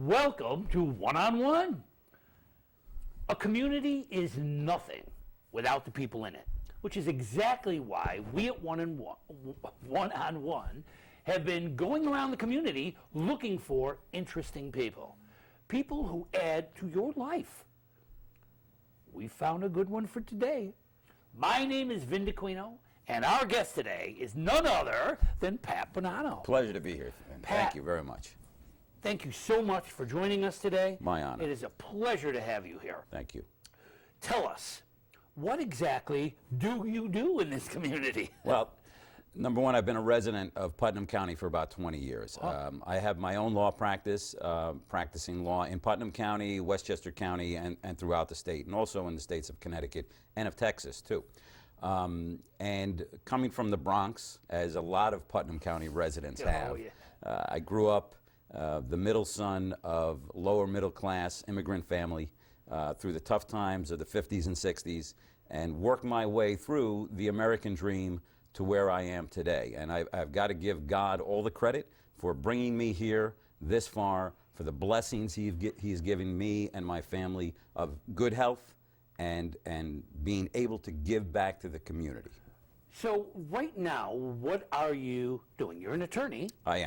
Welcome to One-on-One. A community is nothing without the people in it, which is exactly why we at One-on-One have been going around the community looking for interesting people. People who add to your life. We found a good one for today. My name is Vin Dacquino, and our guest today is none other than Pat Bonanno. Pleasure to be here. Pat, thank you very much. Thank you so much for joining us today. My honor. It is a pleasure to have you here. Thank you. Tell us, what exactly do you do in this community? Well, number one, I've been a resident of Putnam County for about 20 years. I have my own law practice, practicing law in Putnam County, Westchester County, and throughout the state, and also in the states of Connecticut and of Texas, too. And coming from the Bronx, as a lot of Putnam County residents have, I grew up the middle son of lower middle class immigrant family through the tough times of the 50s and 60s, and worked my way through the American dream to where I am today. And I've got to give God all the credit for bringing me here this far, for the blessings He's given me and my family of good health and being able to give back to the community. So right now, what are you doing? You're an attorney. I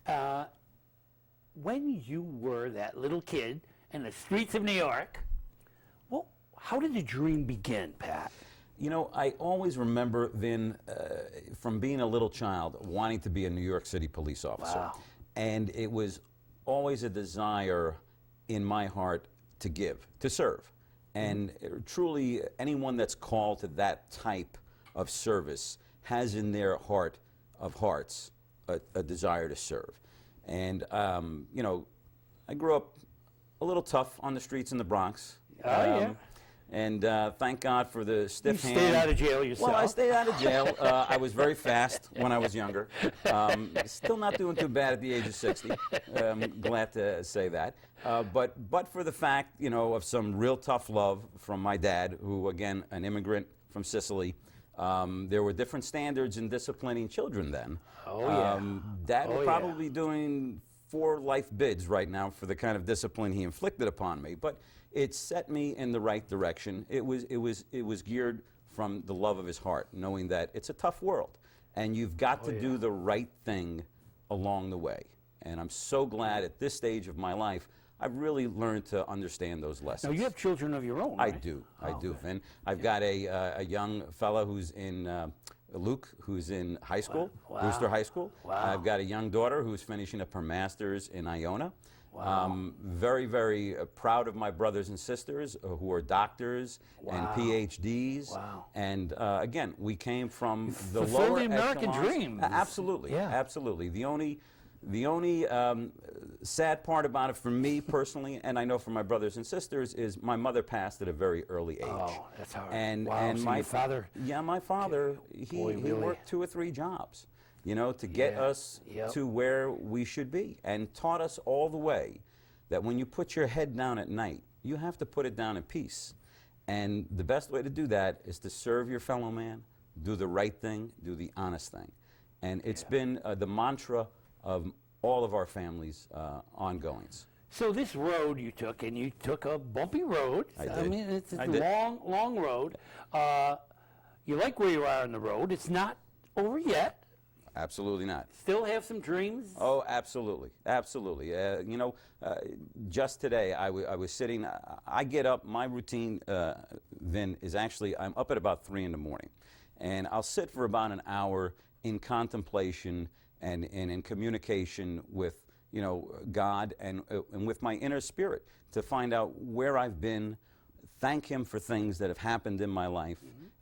am. When you were that little kid in the streets of New York, well, how did the dream begin, Pat? You know, I always remember, Vin, from being a little child, wanting to be a New York City police officer. Wow. And it was always a desire in my heart to give, to serve. And truly, anyone that's called to that type of service has in their heart of hearts a desire to serve. And, you know, I grew up a little tough on the streets in the Bronx. And thank God for the stiff hand. You stayed out of jail yourself. Well, I stayed out of jail. I was very fast when I was younger. Still not doing too bad at the age of 60. I'm glad to say that. But for the fact, you know, of some real tough love from my dad, who, again, an immigrant from Sicily. There were different standards in disciplining children then. Dad would probably be doing 4 life bids right now for the kind of discipline he inflicted upon me. But it set me in the right direction. It was geared from the love of his heart, knowing that it's a tough world, and you've got to do the right thing along the way. And I'm so glad at this stage of my life I've really learned to understand those lessons. Now, you have children of your own, right? I do, Vin. I've got a young fellow who's in, Luke, who's in high school, Brewster High School. I've got a young daughter who's finishing up her master's in Iona. Very, very proud of my brothers and sisters who are doctors and PhDs. And again, we came from the lower the American dream. Absolutely, absolutely. The only sad part about it for me personally, and I know for my brothers and sisters, is my mother passed at a very early age. Oh, that's hard. And so my your father? Yeah, my father, he worked 2 or 3 jobs, you know, to get us to where we should be, and taught us all the way that when you put your head down at night, you have to put it down in peace. And the best way to do that is to serve your fellow man, do the right thing, do the honest thing. And it's been the mantra of all of our families' ongoings. So this road you took, and you took a bumpy road. I did. I mean, it's a long road. You like where you are on the road. It's not over yet. Absolutely not. Still have some dreams? Oh, absolutely, absolutely. You know, just today I was sitting, I get up, my routine, Vin, is actually, I'm up at about 3 in the morning. And I'll sit for about an hour in contemplation and in communication with, you know, God and with my inner spirit to find out where I've been, thank Him for things that have happened in my life,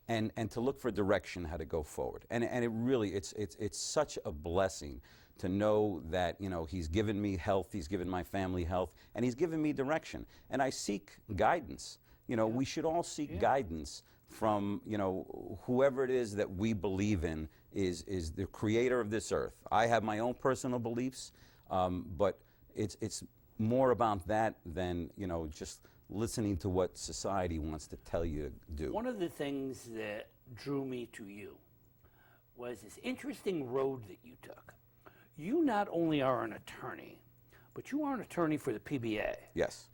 and to look for direction how to go forward. And it really, it's such a blessing to know that, you know, He's given me health, He's given my family health, and He's given me direction. And I seek guidance. You know, we should all seek guidance from, you know, whoever it is that we believe in is the creator of this earth. I have my own personal beliefs, but it's more about that than, you know, just listening to what society wants to tell you to do. One of the things that drew me to you was this interesting road that you took. You not only are an attorney, but you are an attorney for the PBA. Yes.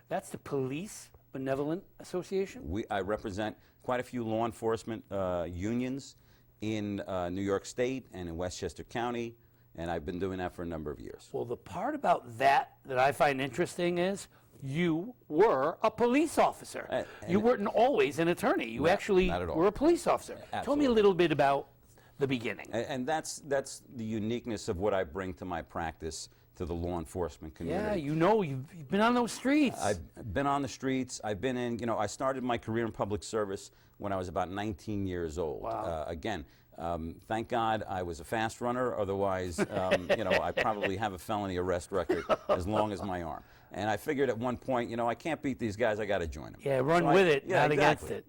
That's the Police Benevolent Association? I represent quite a few law enforcement unions in New York State and in Westchester County, and I've been doing that for a number of years. Well, the part about that I find interesting is you were a police officer. You weren't always an attorney. You actually not at all. were a police officer. Absolutely. Tell me a little bit about the beginning. And that's the uniqueness of what I bring to my practice to the law enforcement community. Yeah, you've been on those streets. I've been on the streets. I've been in, I started my career in public service when I was about 19 years old. Wow. Again, thank God I was a fast runner. Otherwise, I probably have a felony arrest record as long as my arm. And I figured at one point, I can't beat these guys. I got to join them. Yeah, run with it, not against it.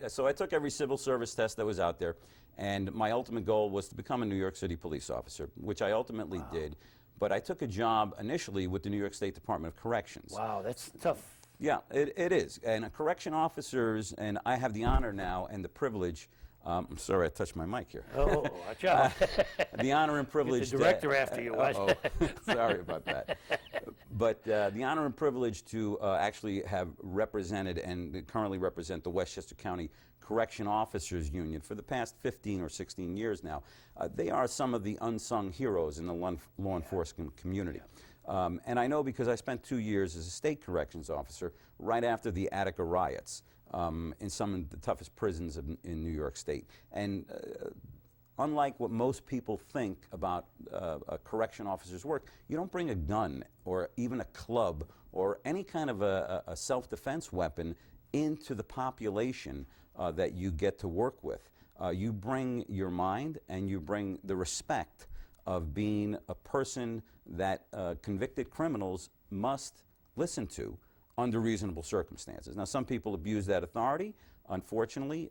So I took every civil service test that was out there, and my ultimate goal was to become a New York City police officer, which I ultimately did. But I took a job initially with the New York State Department of Corrections. Wow, that's tough. Yeah, it is. And correction officers, and I have the honor now and the privilege. I'm sorry, I touched my mic here. Oh, watch out. The honor and privilege. Get the director after you. Watch. Sorry about that. But the honor and privilege to actually have represented and currently represent the Westchester County Correction Officers Union for the past 15 or 16 years now. They are some of the unsung heroes in the law enforcement community. And I know because I spent 2 years as a state corrections officer right after the Attica riots in some of the toughest prisons in New York State. And unlike what most people think about a correction officer's work, you don't bring a gun or even a club or any kind of a self-defense weapon into the population that you get to work with. You bring your mind and you bring the respect of being a person that convicted criminals must listen to under reasonable circumstances. Now, some people abuse that authority, unfortunately,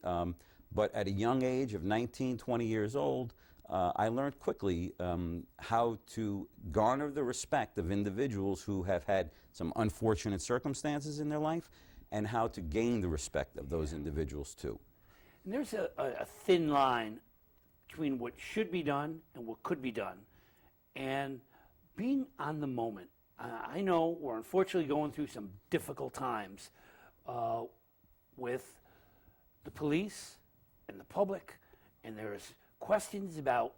but at a young age of 19, 20 years old, I learned quickly how to garner the respect of individuals who have had some unfortunate circumstances in their life and how to gain the respect of those individuals too. And there's a thin line between what should be done and what could be done. And being on the moment. I know we're unfortunately going through some difficult times with the police and the public, and there's questions about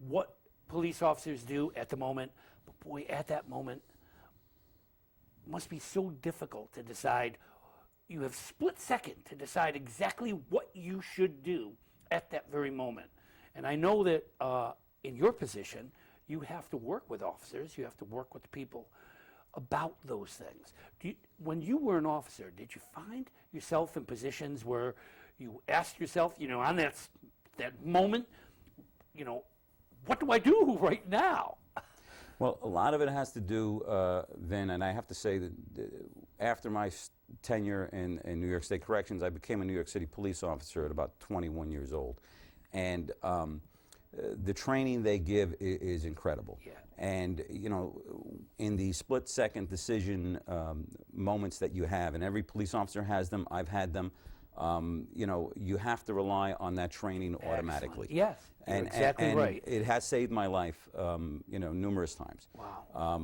what police officers do at the moment. But boy, at that moment, it must be so difficult to decide. You have split second to decide exactly what you should do at that very moment. And I know that in your position, you have to work with officers, you have to work with people about those things. When you were an officer, did you find yourself in positions where you asked yourself, on that moment, what do I do right now? Well, a lot of it has to do, Vin, and I have to say that after my tenure in New York State Corrections, I became a New York City police officer at about 21 years old. And the training they give is incredible. Yeah. And, in the split-second decision moments that you have, and every police officer has them, I've had them, you have to rely on that training automatically. Excellent. Yes, you're exactly right. It has saved my life, numerous times. Wow.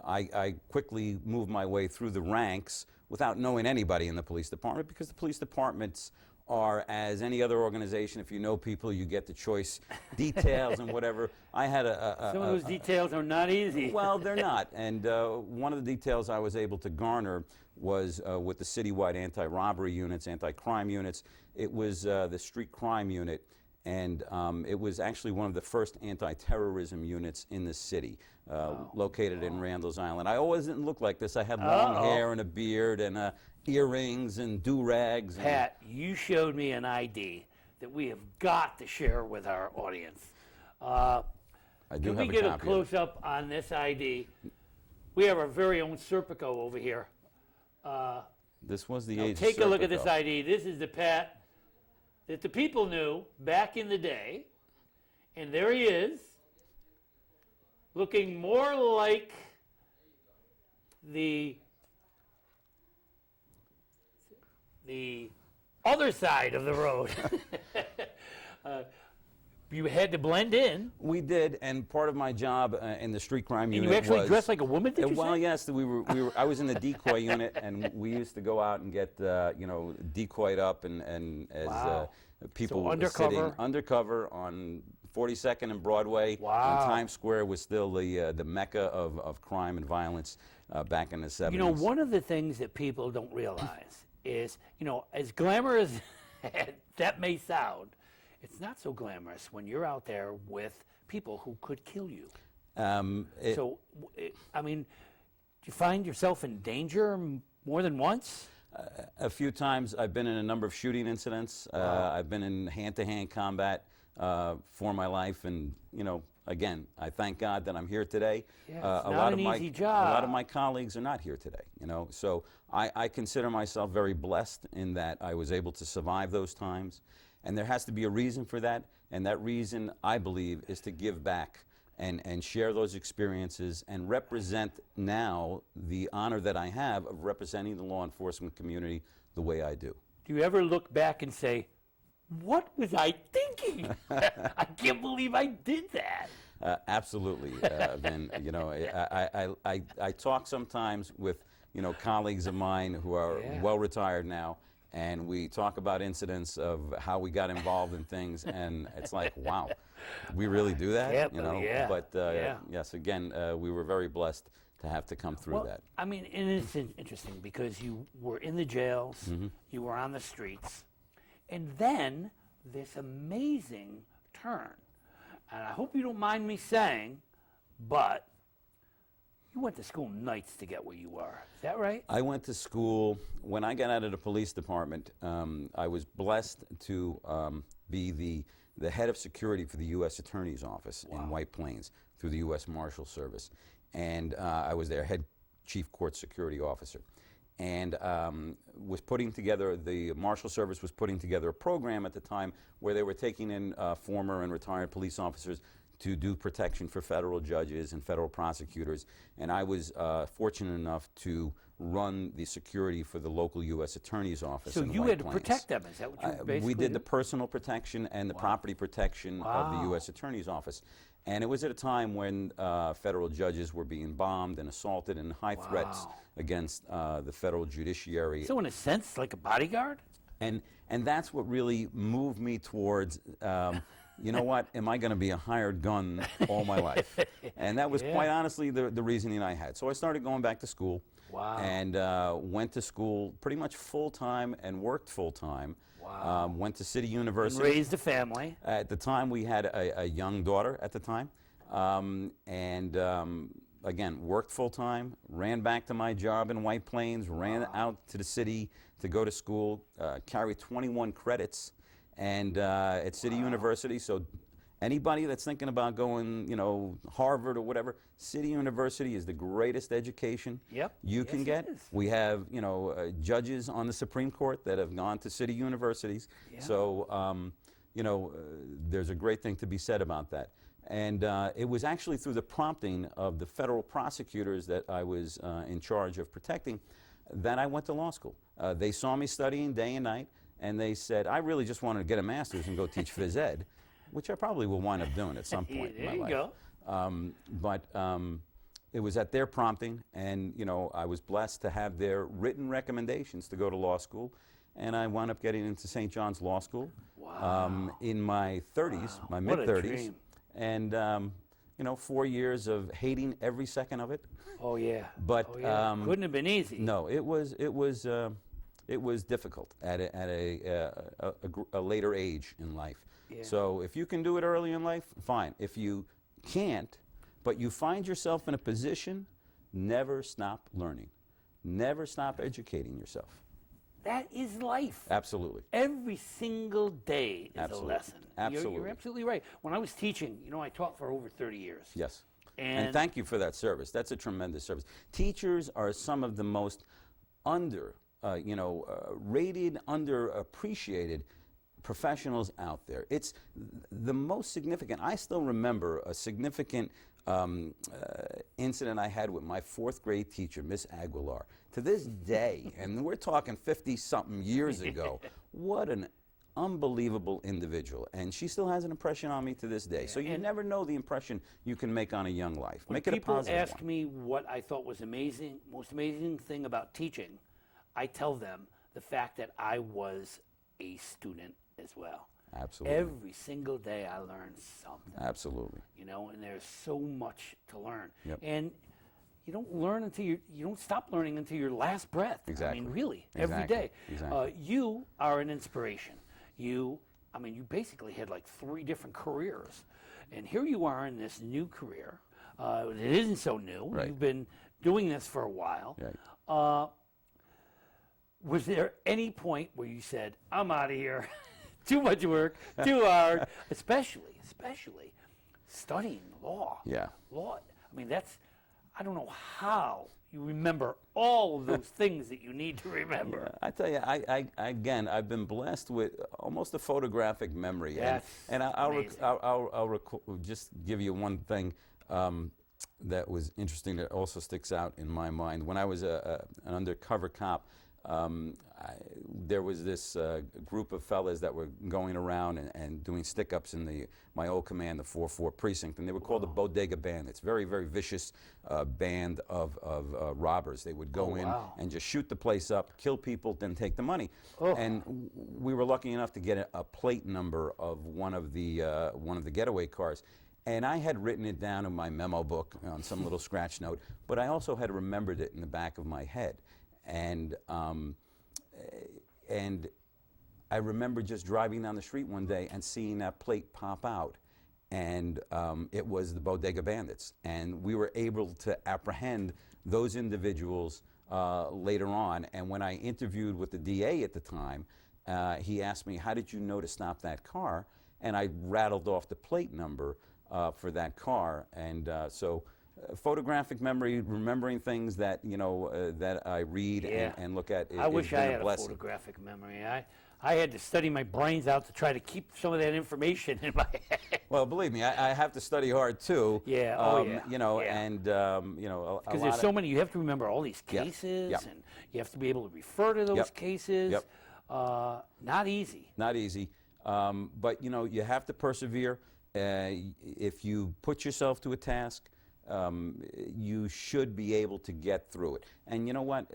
I quickly moved my way through the ranks without knowing anybody in the police department, because the police departments are, as any other organization, if you know people, you get the choice details and whatever. I had some of those details are not easy. Well, they're not. And one of the details I was able to garner was with the citywide anti-robbery units, anti-crime units. It was the street crime unit, and it was actually one of the first anti-terrorism units in the city, located in Randall's Island. I always didn't look like this. I had long hair and a beard and earrings and do-rags. Pat, you showed me an ID that we have got to share with our audience. I do Can have we get a copy close-up on this ID? We have our very own Serpico over here. This was the Now age take of a look at this Serpico. ID. This is the Pat that the people knew back in the day. And there he is, looking more like the other side of the road. You had to blend in. We did, and part of my job in the street crime And unit you actually was, dressed like a woman, did you well, say? yes, I was in the decoy unit, and we used to go out and get, decoyed up, and as Wow. people So were undercover. sitting undercover on 42nd and Broadway. Wow. And Times Square was still the mecca of crime and violence back in the 70s. You know, one of the things that people don't realize is, as glamorous as that may sound, it's not so glamorous when you're out there with people who could kill you. Do you find yourself in danger more than once? A few times. I've been in a number of shooting incidents. I've been in hand-to-hand combat for my life, and again, I thank God that I'm here today. Yeah, it's not an easy job. A lot of my colleagues are not here today. So I consider myself very blessed in that I was able to survive those times, and there has to be a reason for that, and that reason, I believe, is to give back and share those experiences and represent now the honor that I have of representing the law enforcement community the way I do. Do you ever look back and say, what was I thinking? I can't believe I did that. Absolutely, Vin. I talk sometimes with colleagues of mine who are well retired now, and we talk about incidents of how we got involved in things, and it's like, wow, we really do that, But yes, again, we were very blessed to have to come through that. I mean, and it's interesting because you were in the jails, you were on the streets, and then this amazing turn. And I hope you don't mind me saying, but you went to school nights to get where you are. Is that right? I went to school. When I got out of the police department, I was blessed to be the head of security for the U.S. Attorney's Office in White Plains through the U.S. Marshal Service. And I was their head chief court security officer. And was putting together, the Marshal Service was putting together a program at the time where they were taking in former and retired police officers to do protection for federal judges and federal prosecutors. And I was fortunate enough to run the security for the local U.S. Attorney's Office in White Plains. So you had to protect them, is that what you basically We did the personal protection and the property protection of the U.S. Attorney's Office. And it was at a time when federal judges were being bombed and assaulted, and high threats against the federal judiciary. So in a sense, like a bodyguard? And that's what really moved me towards, you know what, am I going to be a hired gun all my life? And that was quite honestly the reasoning I had. So I started going back to school. And went to school pretty much full-time and worked full-time. Went to City University. And raised a family. At the time, we had a young daughter at the time. Again, worked full-time, ran back to my job in White Plains, ran out to the city to go to school, carried 21 credits and at City University. So anybody that's thinking about going, Harvard or whatever, City University is the greatest education you can get. We have, judges on the Supreme Court that have gone to City Universities. So, there's a great thing to be said about that. And it was actually through the prompting of the federal prosecutors that I was in charge of protecting that I went to law school. They saw me studying day and night, and they said, I really just wanted to get a master's and go teach phys ed, which I probably will wind up doing at some point in my life. There you go. It was at their prompting, and I was blessed to have their written recommendations to go to law school, and I wound up getting into St. John's Law School in my 30s, my mid-30s, and 4 years of hating every second of it. Oh yeah. But couldn't have been easy. No, it was difficult at a later age in life. So if you can do it early in life, fine. If you can't, but you find yourself in a position, never stop learning. Never stop educating yourself. That is life. Absolutely. Every single day is a lesson. Absolutely. You're absolutely right. When I was teaching, I taught for over 30 years. Yes. And thank you for that service. That's a tremendous service. Teachers are some of the most rated, underappreciated professionals out there. It's the most significant. I still remember a significant incident I had with my 4th grade teacher, Miss Aguilar. To this day, and we're talking 50-something years ago, what an unbelievable individual, and she still has an impression on me to this day. So you never know the impression you can make on a young life. Make it a positive one. People ask me what I thought was amazing, most amazing thing about teaching, I tell them the fact that I was a student as well. Absolutely. Every single day I learned something. Absolutely. You know, and there's so much to learn. Yep. And you don't learn until you don't stop learning until your last breath. Exactly. I mean, really, Exactly. every day. Exactly. You are an inspiration. You basically had like 3 different careers. And here you are in this new career. It isn't so new. Right. You've been doing this for a while. Right. Was there any point where you said, I'm out of here, too much work, too hard, especially studying law? Yeah. Law, I mean, I don't know how you remember all of those things that you need to remember. Yeah, I tell you, again, I've been blessed with almost a photographic memory. That's and I'll just give you one thing that was interesting that also sticks out in my mind. When I was an undercover cop, there was this group of fellas that were going around and doing stick-ups in my old command, the 4-4 precinct, and they were called the Bodega Bandits. Very, very vicious band of robbers. They would go in and just shoot the place up, kill people, then take the money. And we were lucky enough to get a plate number of one of the getaway cars. And I had written it down in my memo book on some little scratch note, but I also had remembered it in the back of my head. And I remember just driving down the street one day and seeing that plate pop out, and it was the Bodega Bandits. And we were able to apprehend those individuals later on. And when I interviewed with the DA at the time, he asked me, how did you know to stop that car? And I rattled off the plate number for that car. And photographic memory, remembering things that that I read and look at. I wish I had a blessing. Photographic memory. I had to study my brains out to try to keep some of that information in my head. Well, believe me, I have to study hard too. Yeah. And because there's so many. You have to remember all these cases, and you have to be able to refer to those cases. Not easy. Not easy. But you have to persevere. If you put yourself to a task, you should be able to get through it. And you know what?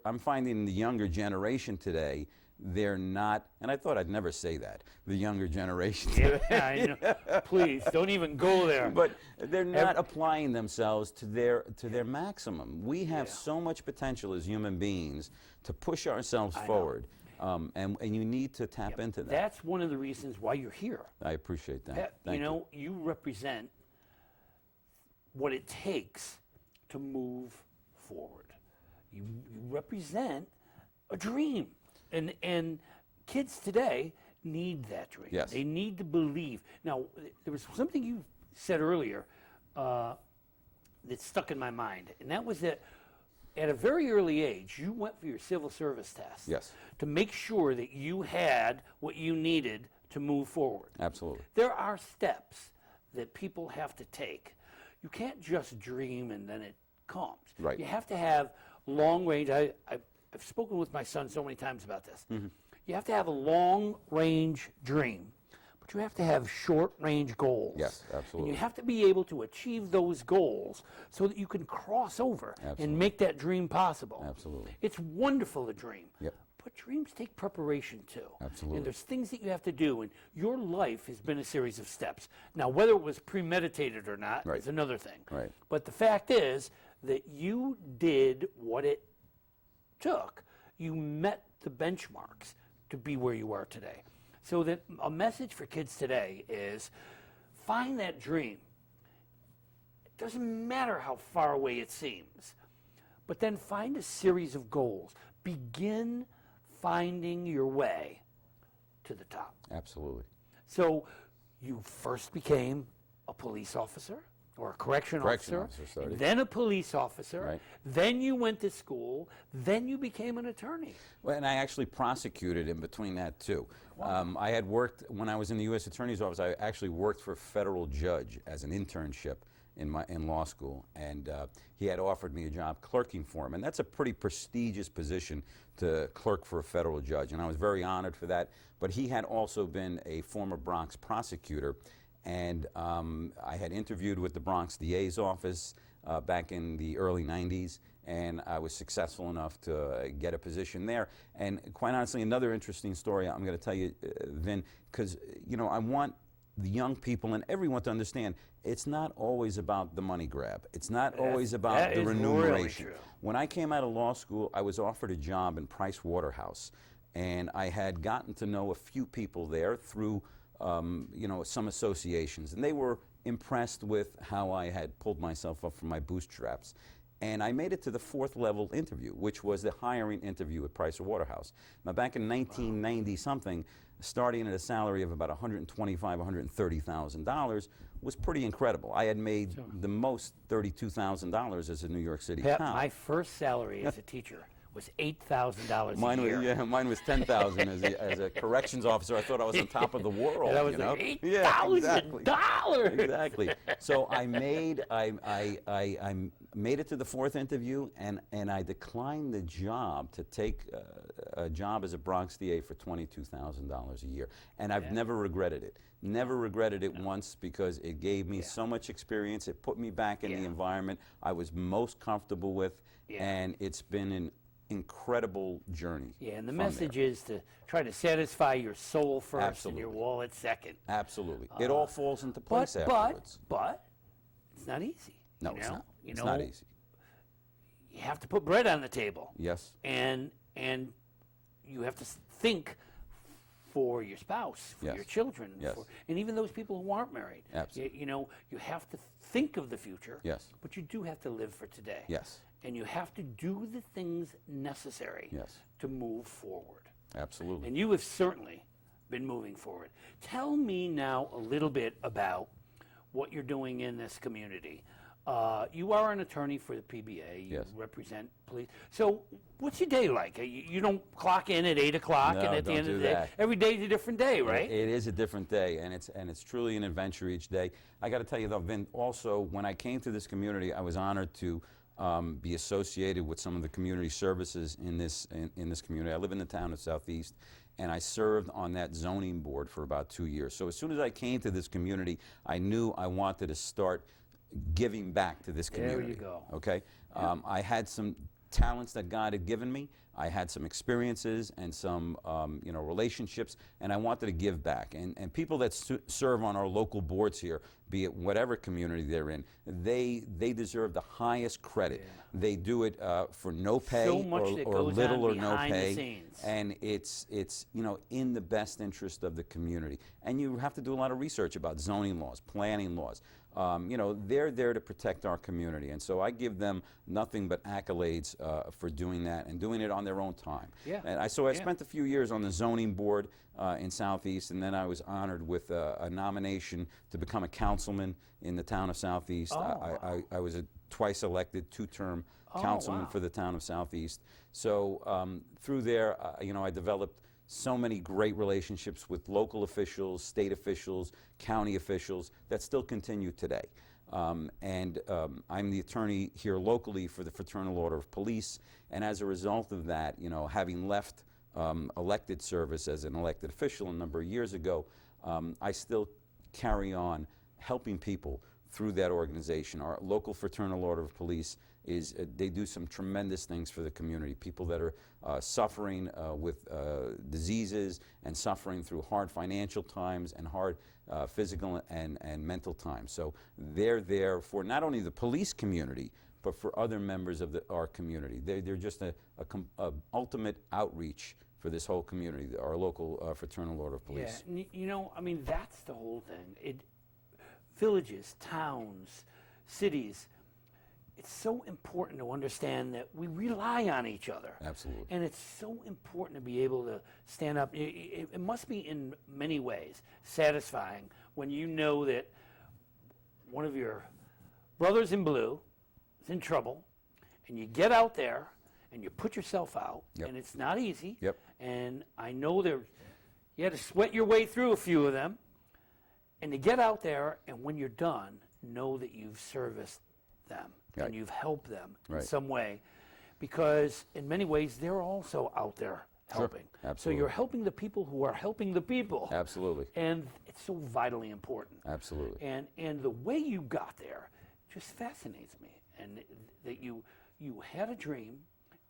I'm finding the younger generation today, they're not, and I thought I'd never say that, the younger generation today. I know. Please, don't even go there. But they're not applying themselves to their maximum. We have so much potential as human beings to push ourselves forward. And you need to tap into that. That's one of the reasons why you're here. I appreciate that. Pat, Thank you. You represent what it takes to move forward. You represent a dream. And kids today need that dream. Yes. They need to believe. Now, there was something you said earlier that stuck in my mind, and that was that at a very early age, you went for your civil service test. Yes. To make sure that you had what you needed to move forward. Absolutely. There are steps that people have to take. You can't just dream and then it comes. Right. You have to have long range. I've spoken with my son so many times about this. Mm-hmm. You have to have a long range dream, but you have to have short range goals. Yes, absolutely. And you have to be able to achieve those goals so that you can cross over and make that dream possible. Absolutely. It's wonderful to dream. Yep. But dreams take preparation too. Absolutely. And there's things that you have to do, and your life has been a series of steps. Now, whether it was premeditated or not is another thing. Right. But the fact is that you did what it took. You met the benchmarks to be where you are today. So that a message for kids today is find that dream. It doesn't matter how far away it seems, but then find a series of goals. Begin finding your way to the top. Absolutely. So you first became a police officer or a correction officer, and then a police officer, Right. Then you went to school, then you became an attorney. Well, and I actually prosecuted in between that too. Wow. I had worked, when I was in the U.S. Attorney's Office, I actually worked for a federal judge as an internship in law school, and he had offered me a job clerking for him, and that's a pretty prestigious position to clerk for a federal judge, and I was very honored for that. But he had also been a former Bronx prosecutor, and I had interviewed with the Bronx DA's office back in the early 90s, and I was successful enough to get a position there. And quite honestly, another interesting story I'm going to tell you, Vin, because I want the young people and everyone to understand it's not always about the money grab. It's not always about the remuneration. Really true. When I came out of law school, I was offered a job in Price Waterhouse, and I had gotten to know a few people there through some associations, and they were impressed with how I had pulled myself up from my bootstraps. And I made it to the 4th level interview, which was the hiring interview at Price Waterhouse. Now, back in 1990 something, starting at a salary of about $125,000, $130,000 was pretty incredible. I had made the most $32,000 as a New York City Pat, cop. my first salary as a teacher was $8,000 a year. Yeah, mine was $10,000 as a corrections officer. I thought I was on top of the world. And I was like, $8,000. Exactly. So I made it to the 4th interview, and I declined the job to take a job as a Bronx DA for $22,000 a year, and I've never regretted it. Never regretted it once, because it gave me so much experience. It put me back in the environment I was most comfortable with, and it's been an incredible journey. Yeah, and the message is to try to satisfy your soul first and your wallet second. Absolutely. It all falls into place afterwards. But it's not easy. No, it's not. It's not easy. You have to put bread on the table. Yes. And you have to think for your spouse, for your children, and even those people who aren't married. Absolutely. You have to think of the future. Yes. But you do have to live for today. Yes. And you have to do the things necessary to move forward. Absolutely. And you have certainly been moving forward. Tell me now a little bit about what you're doing in this community. You are an attorney for the PBA. You represent police. So what's your day like? You don't clock in at 8 o'clock, and at the end of the day, every day is a different day, right? It is a different day, and it's truly an adventure each day. I got to tell you though, Vin, also when I came to this community, I was honored to be associated with some of the community services in this community. I live in the town of Southeast, and I served on that zoning board for about 2 years. So as soon as I came to this community, I knew I wanted to start giving back to this community. There you go. Okay? I had some talents that God had given me. I had some experiences and some relationships, and I wanted to give back. And people that serve on our local boards here, be it whatever community they're in, they deserve the highest credit. They do it for no pay or little or no pay, and it's in the best interest of the community. And you have to do a lot of research about zoning laws, planning laws. They're there to protect our community, and so I give them nothing but accolades for doing that and doing it on their own time. And I spent a few years on the zoning board in Southeast, and then I was honored with a nomination to become a councilman in the town of Southeast. I was a twice elected 2-term councilman for the town of Southeast. So through there, I developed so many great relationships with local officials, state officials, county officials that still continue today. I'm the attorney here locally for the Fraternal Order of Police, and as a result of that, having left elected service as an elected official a number of years ago, I still carry on helping people through that organization. Our local Fraternal Order of Police they do some tremendous things for the community. People that are suffering with diseases and suffering through hard financial times and hard physical and mental times. So they're there for not only the police community, but for other members of our community. They're just a ultimate outreach for this whole community, our local Fraternal Order of Police. Yeah, that's the whole thing. Villages, towns, cities, it's so important to understand that we rely on each other. Absolutely. And it's so important to be able to stand up. It must be in many ways satisfying when you know that one of your brothers in blue is in trouble, and you get out there and you put yourself out, and it's not easy. And I know you had to sweat your way through a few of them, and to get out there, and when you're done, know that you've serviced them Right. and you've helped them in Right. some way, because in many ways they're also out there helping. So Absolutely. you're helping the people who are helping the people. Absolutely. And it's so vitally important. Absolutely. And the way you got there just fascinates me. And that you had a dream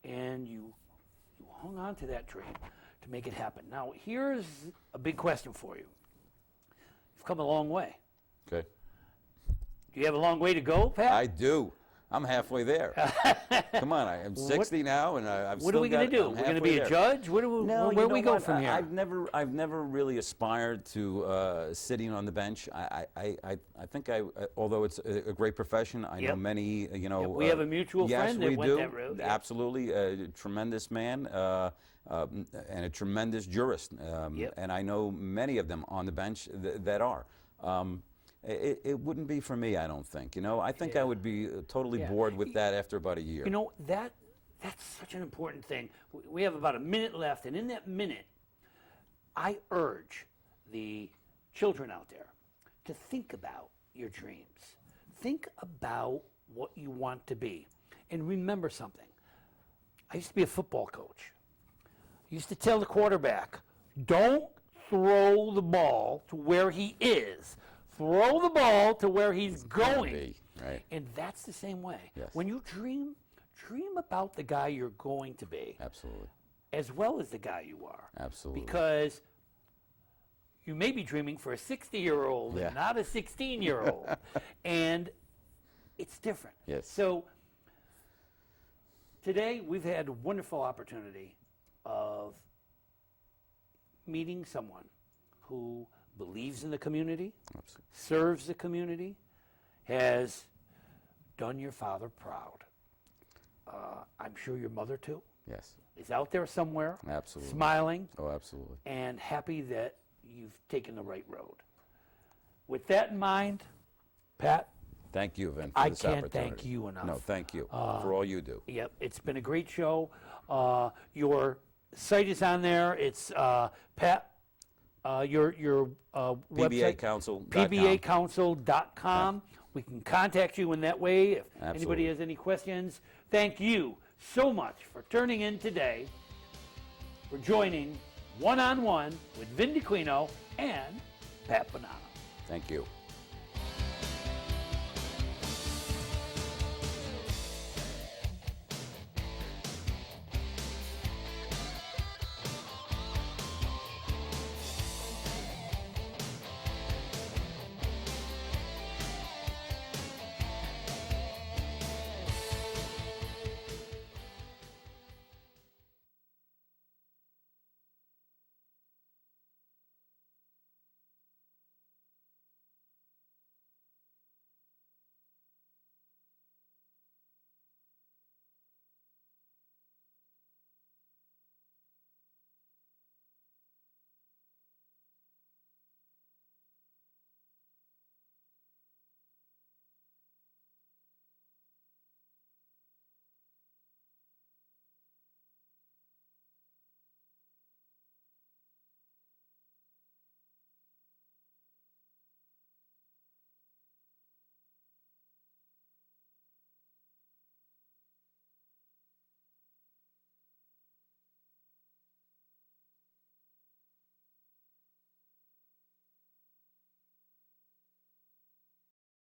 and you hung on to that dream to make it happen. Now, here's a big question for you. You've come a long way. Okay. Do you have a long way to go, Pat? I do. I'm halfway there. Come on, I'm 60 now, and I've What still are we going to do? I'm We're going to halfway be a there. judge? Where No, do we go what? from here? I've never really aspired to sitting on the bench. I think although it's a great profession, I know Yep. many, We have a mutual yes, friend that we went do. that route. Yep. Absolutely, a tremendous man and a tremendous jurist. Yep. And I know many of them on the bench that are. It wouldn't be for me, I don't think. I think I would be totally Yeah. bored with that after about a year. That's such an important thing. We have about a minute left, and in that minute, I urge the children out there to think about your dreams. Think about what you want to be. And remember something. I used to be a football coach. I used to tell the quarterback, don't throw the ball to where he is. Throw the ball to where he's going. Right. And that's the same way. Yes. When you dream about the guy you're going to be, Absolutely. as well as the guy you are. Absolutely. Because you may be dreaming for a 60-year-old Yeah. and not a 16-year-old. And it's different. Yes. So today we've had a wonderful opportunity of meeting someone who believes in the community, Absolutely. serves the community, has done your father proud. I'm sure your mother too Yes. is out there somewhere, Absolutely. smiling Oh, absolutely. and happy that you've taken the right road. With that in mind, Pat, Thank you, Vin, for I this can't opportunity. thank you enough. No, thank you for all you do. Yep, it's been a great show. Your site is on there. It's Pat. Your website, PBAcouncil.com. PBAcouncil.com. We can contact you in that way if anybody Absolutely. has any questions. Thank you so much for turning in today, for joining One-on-One with Vin Dacquino and Pat Bonanno. Thank you.